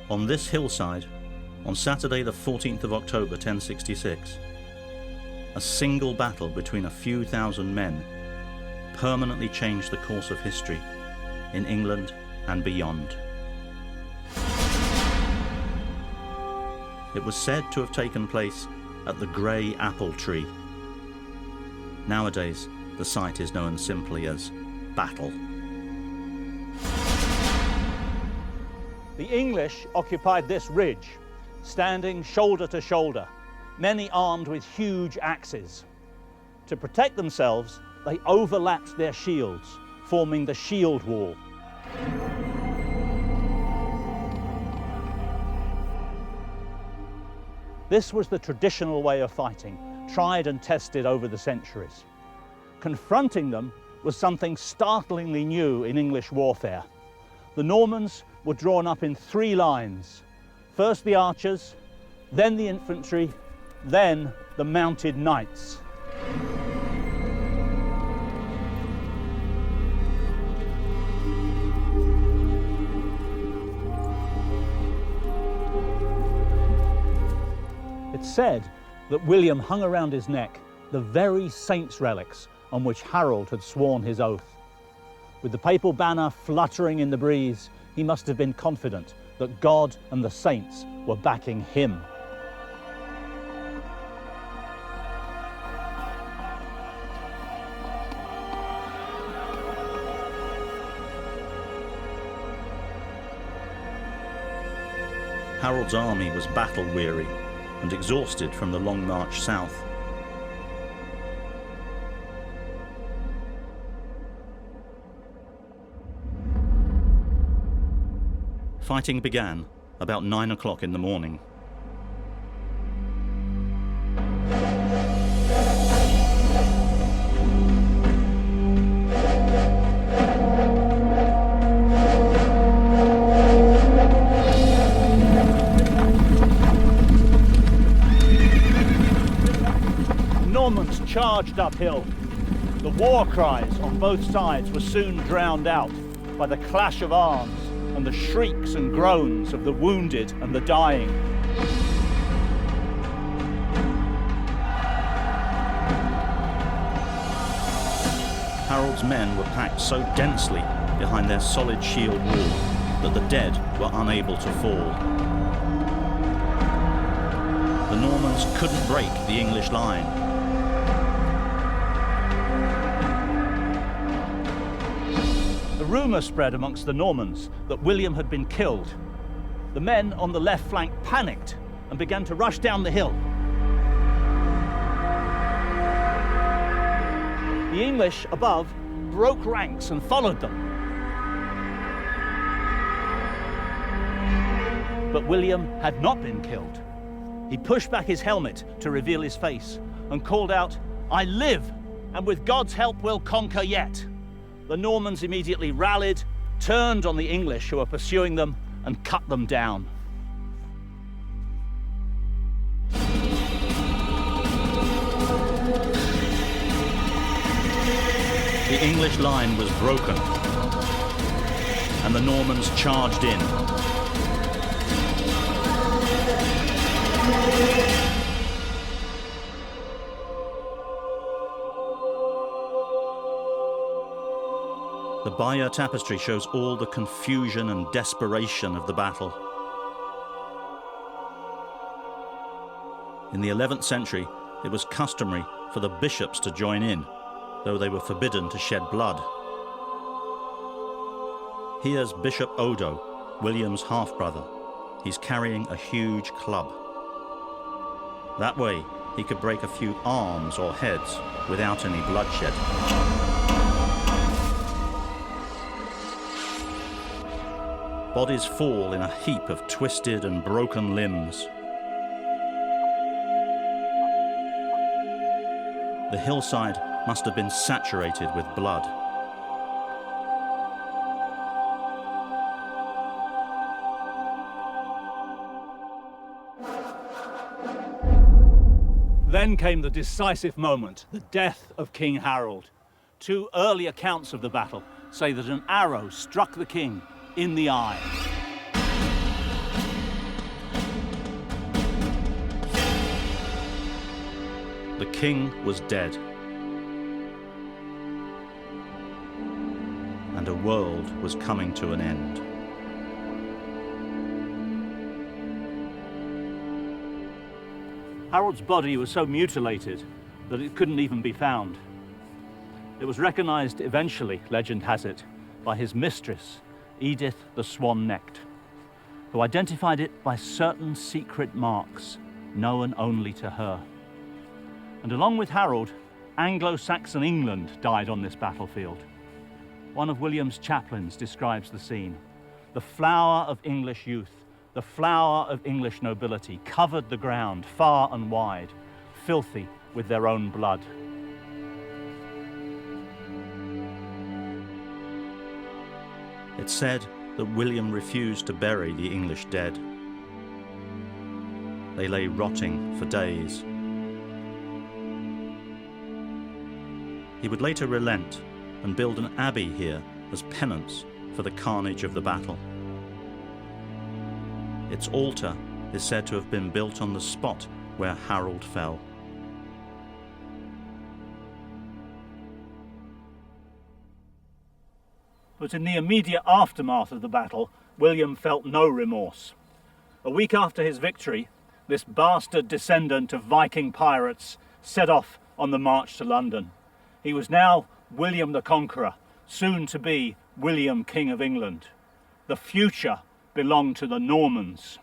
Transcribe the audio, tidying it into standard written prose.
On this hillside, on Saturday the 14th of October 1066, a single battle between a few thousand men permanently changed the course of history in England and beyond. It was said to have taken place at the Grey Apple Tree. Nowadays, the site is known simply as Battle. The English occupied this ridge, standing shoulder to shoulder, many armed with huge axes. To protect themselves, they overlapped their shields, forming the shield wall. This was the traditional way of fighting, tried and tested over the centuries. Confronting them was something startlingly new in English warfare. The Normans were drawn up in 3 lines. First the archers, then the infantry, then the mounted knights. It's said that William hung around his neck the very saints' relics on which Harold had sworn his oath. With the papal banner fluttering in the breeze, he must have been confident that God and the saints were backing him. Harold's army was battle-weary and exhausted from the long march south. Fighting began about 9 o'clock in the morning. Normans charged uphill. The war cries on both sides were soon drowned out by the clash of arms and the shrieks and groans of the wounded and the dying. Harold's men were packed so densely behind their solid shield wall that the dead were unable to fall. The Normans couldn't break the English line. The rumour spread amongst the Normans that William had been killed. The men on the left flank panicked and began to rush down the hill. The English above broke ranks and followed them. But William had not been killed. He pushed back his helmet to reveal his face and called out, "I live, and with God's help we'll conquer yet." The Normans immediately rallied, turned on the English who were pursuing them, and cut them down. The English line was broken, and the Normans charged in. The Bayeux tapestry shows all the confusion and desperation of the battle. In the 11th century, it was customary for the bishops to join in, though they were forbidden to shed blood. Here's Bishop Odo, William's half-brother. He's carrying a huge club. That way, he could break a few arms or heads without any bloodshed. Bodies fall in a heap of twisted and broken limbs. The hillside must have been saturated with blood. Then came the decisive moment, the death of King Harold. 2 early accounts of the battle say that an arrow struck the king in the eye. The king was dead, and a world was coming to an end. Harold's body was so mutilated that it couldn't even be found. It was recognised eventually, legend has it, by his mistress, Edith the Swan-Necked, who identified it by certain secret marks known only to her. And along with Harold, Anglo-Saxon England died on this battlefield. One of William's chaplains describes the scene. The flower of English youth, the flower of English nobility, covered the ground far and wide, filthy with their own blood. It's said that William refused to bury the English dead. They lay rotting for days. He would later relent and build an abbey here as penance for the carnage of the battle. Its altar is said to have been built on the spot where Harold fell. But in the immediate aftermath of the battle, William felt no remorse. A week after his victory, this bastard descendant of Viking pirates set off on the march to London. He was now William the Conqueror, soon to be William, King of England. The future belonged to the Normans.